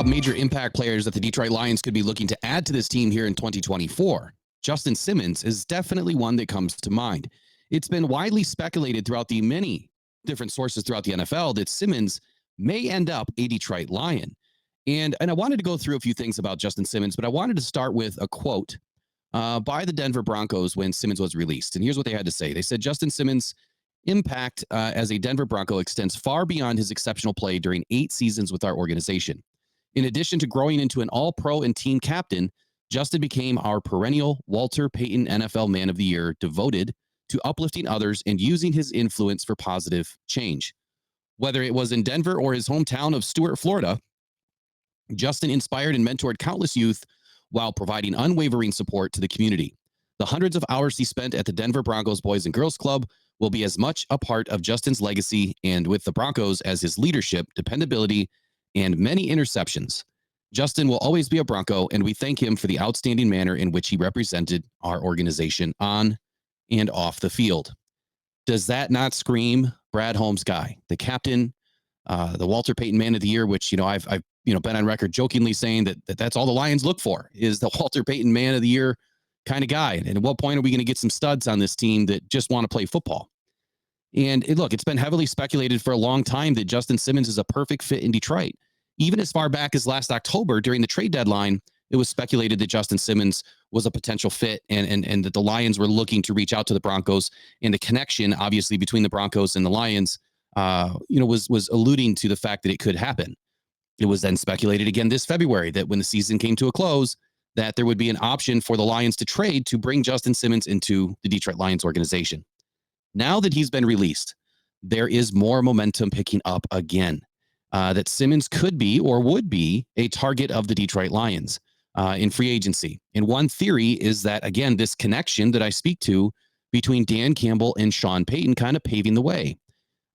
about major impact players that the Detroit Lions could be looking to add to this team here in 2024, Justin Simmons is definitely one that comes to mind. It's been widely speculated throughout the many different sources throughout the NFL that Simmons may end up a Detroit Lion. And I wanted to go through a few things about Justin Simmons, but I wanted to start with a quote by the Denver Broncos when Simmons was released. And here's what they had to say. They said, Justin Simmons' impact as a Denver Bronco extends far beyond his exceptional play during 8 seasons with our organization. In addition to growing into an all-pro and team captain, Justin became our perennial Walter Payton NFL Man of the Year, devoted to uplifting others and using his influence for positive change. Whether it was in Denver or his hometown of Stuart, Florida, Justin inspired and mentored countless youth while providing unwavering support to the community. The hundreds of hours he spent at the Denver Broncos Boys and Girls Club will be as much a part of Justin's legacy and with the Broncos as his leadership, dependability, and many interceptions. Justin will always be a Bronco, and we thank him for the outstanding manner in which he represented our organization on and off the field. Does that not scream Brad Holmes guy, the captain, the Walter Payton Man of the Year, which, I've been on record jokingly saying that that's all the Lions look for, is the Walter Payton Man of the Year kind of guy. And at what point are we going to get some studs on this team that just want to play football? And it's been heavily speculated for a long time that Justin Simmons is a perfect fit in Detroit. Even as far back as last October during the trade deadline, it was speculated that Justin Simmons was a potential fit and that the Lions were looking to reach out to the Broncos. And the connection, obviously, between the Broncos and the Lions, was alluding to the fact that it could happen. It was then speculated again this February that when the season came to a close, that there would be an option for the Lions to trade to bring Justin Simmons into the Detroit Lions organization. Now that he's been released, there is more momentum picking up again, that Simmons could be or would be a target of the Detroit Lions in free agency. And one theory is that, again, this connection that I speak to between Dan Campbell and Sean Payton kind of paving the way.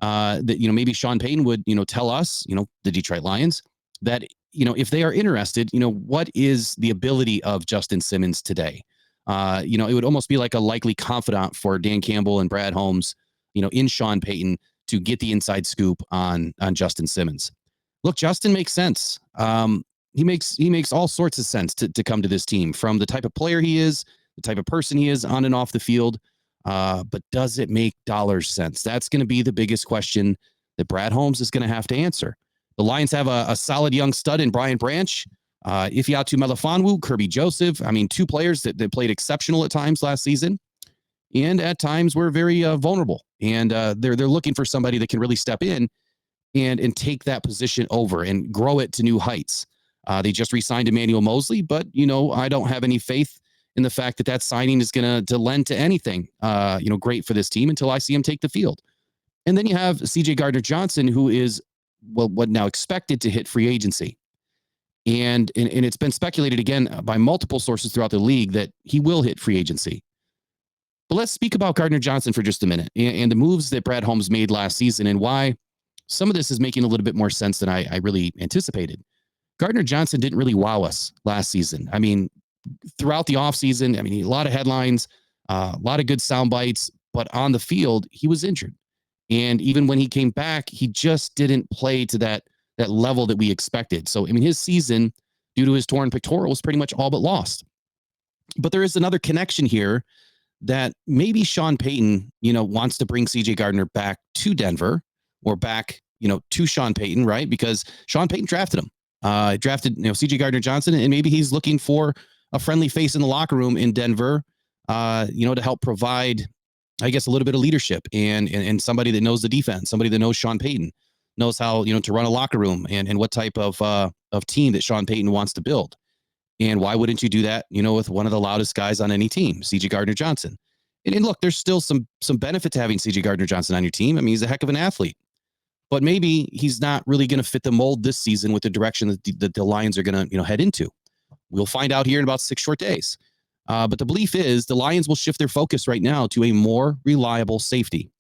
That, maybe Sean Payton would, tell us, the Detroit Lions, that, if they are interested, what is the ability of Justin Simmons today? It would almost be like a likely confidant for Dan Campbell and Brad Holmes, in Sean Payton to get the inside scoop on Justin Simmons. Look, Justin makes sense. He makes all sorts of sense to come to this team, from the type of player he is, the type of person he is on and off the field. But does it make dollars sense? That's going to be the biggest question that Brad Holmes is going to have to answer. The Lions have a solid young stud in Brian Branch, Ifeatu Melifonwu, Kirby Joseph. I mean, 2 players that played exceptional at times last season, and at times were very vulnerable. And they're looking for somebody that can really step in and take that position over and grow it to new heights. They just re-signed Emmanuel Mosley, but I don't have any faith in the fact that signing is going to lend to anything great for this team until I see him take the field. And then you have CJ Gardner-Johnson, who is what now expected to hit free agency. And it's been speculated again by multiple sources throughout the league that he will hit free agency. But let's speak about Gardner-Johnson for just a minute and the moves that Brad Holmes made last season and why some of this is making a little bit more sense than I really anticipated. Gardner-Johnson didn't really wow us last season. I mean, throughout the offseason, a lot of headlines, a lot of good sound bites, but on the field, he was injured. And even when he came back, he just didn't play to that level that we expected. So, his season, due to his torn pectoral, was pretty much all but lost. But there is another connection here that maybe Sean Payton, wants to bring CJ Gardner back to Denver or back, to Sean Payton, right? Because Sean Payton drafted him. Drafted, CJ Gardner-Johnson, and maybe he's looking for a friendly face in the locker room in Denver, to help provide, I guess, a little bit of leadership and somebody that knows the defense, somebody that knows Sean Payton, knows how, to run a locker room and what type of team that Sean Payton wants to build. And why wouldn't you do that, with one of the loudest guys on any team, CJ Gardner-Johnson? And look, there's still some benefit to having CJ Gardner-Johnson on your team. He's a heck of an athlete. But maybe he's not really going to fit the mold this season with the direction that the Lions are going to head into. We'll find out here in about 6 short days. But the belief is the Lions will shift their focus right now to a more reliable safety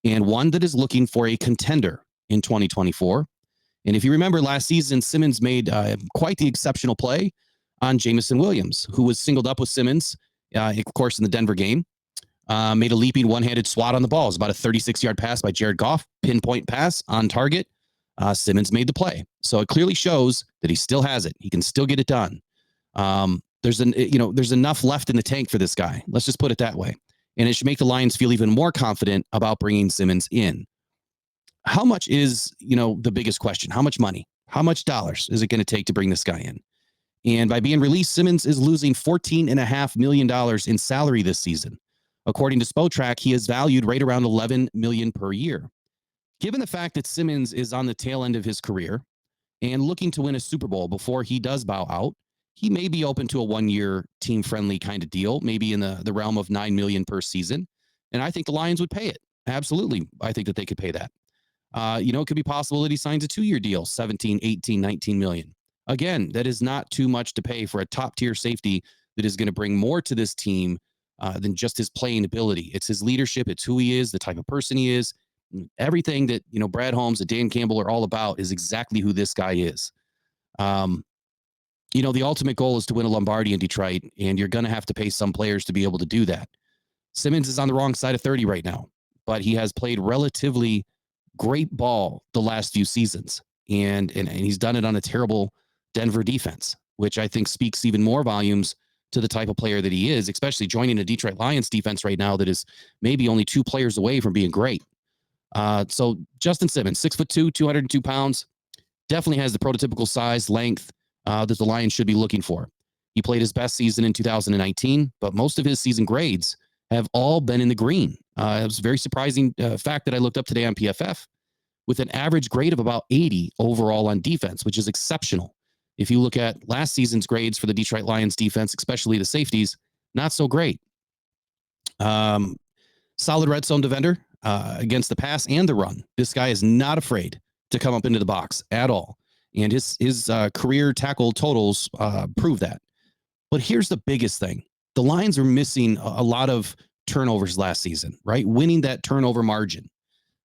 and one that is looking for a contender in 2024. And if you remember last season, Simmons made quite the exceptional play on Jamison Williams, who was singled up with Simmons, of course, in the Denver game. Made a leaping one-handed swat on the ball. It was about a 36-yard pass by Jared Goff, pinpoint pass on target. Simmons made the play. So it clearly shows that he still has it. He can still get it done. There's enough left in the tank for this guy. Let's just put it that way. And it should make the Lions feel even more confident about bringing Simmons in. How much is, the biggest question? How much money? How much dollars is it going to take to bring this guy in? And by being released, Simmons is losing $14.5 million in salary this season. According to Spotrac, he is valued right around $11 million per year. Given the fact that Simmons is on the tail end of his career and looking to win a Super Bowl before he does bow out, he may be open to a one-year team-friendly kind of deal, maybe in the realm of $9 million per season. And I think the Lions would pay it. Absolutely. I think that they could pay that. It could be possible that he signs a 2-year deal, 17, 18, 19 million. Again, that is not too much to pay for a top-tier safety that is going to bring more to this team than just his playing ability. It's his leadership. It's who he is, the type of person he is. Everything that, Brad Holmes and Dan Campbell are all about is exactly who this guy is. The ultimate goal is to win a Lombardi in Detroit, and you're going to have to pay some players to be able to do that. Simmons is on the wrong side of 30 right now, but he has played relatively great ball the last few seasons, and he's done it on a terrible Denver defense, which I think speaks even more volumes to the type of player that he is, especially joining a Detroit Lions defense right now that is maybe only 2 players away from being great. So Justin Simmons, 6'2", 202 pounds, definitely has the prototypical size, length that the Lions should be looking for. He played his best season in 2019, but most of his season grades have all been in the green. It was a very surprising fact that I looked up today on PFF, with an average grade of about 80 overall on defense, which is exceptional. If you look at last season's grades for the Detroit Lions defense, especially the safeties, not so great. Solid red zone defender against the pass and the run. This guy is not afraid to come up into the box at all. And his career tackle totals prove that. But here's the biggest thing. The Lions are missing a lot of turnovers last season, right? Winning that turnover margin.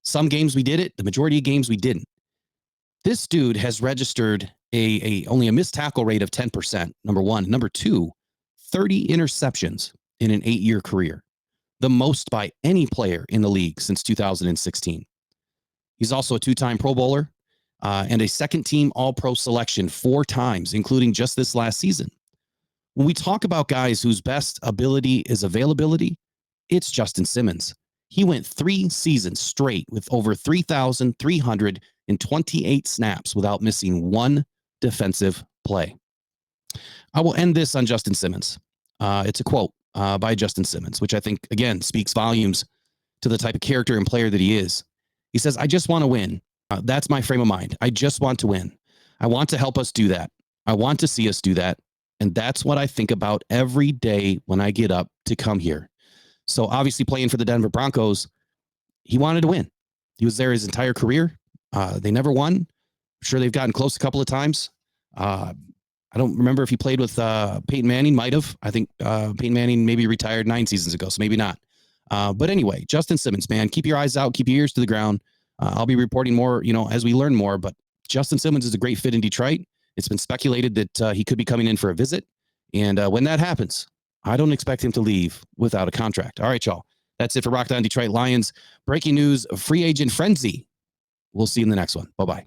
Some games we did it. The majority of games we didn't. This dude has registered only a missed tackle rate of 10%, number one. Number two, 30 interceptions in an 8-year career, the most by any player in the league since 2016. He's also a 2-time Pro Bowler and a second-team All-Pro selection 4 times, including just this last season. When we talk about guys whose best ability is availability, it's Justin Simmons. He went 3 seasons straight with over 3,328 snaps without missing one defensive play. I will end this on Justin Simmons. It's a quote by Justin Simmons, which I think, again, speaks volumes to the type of character and player that he is. He says, "I just want to win. That's my frame of mind. I just want to win. I want to help us do that. I want to see us do that. And that's what I think about every day when I get up to come here." So obviously playing for the Denver Broncos, he wanted to win. He was there his entire career. They never won. I'm sure they've gotten close a couple of times. I don't remember if he played with Peyton Manning. Might have. I think Peyton Manning maybe retired 9 seasons ago, so maybe not. But anyway, Justin Simmons, man, keep your eyes out, keep your ears to the ground. I'll be reporting more, as we learn more. But Justin Simmons is a great fit in Detroit. It's been speculated that he could be coming in for a visit. And when that happens, I don't expect him to leave without a contract. All right, y'all. That's it for Rock On Detroit Lions. Breaking news, free agent frenzy. We'll see you in the next one. Bye-bye.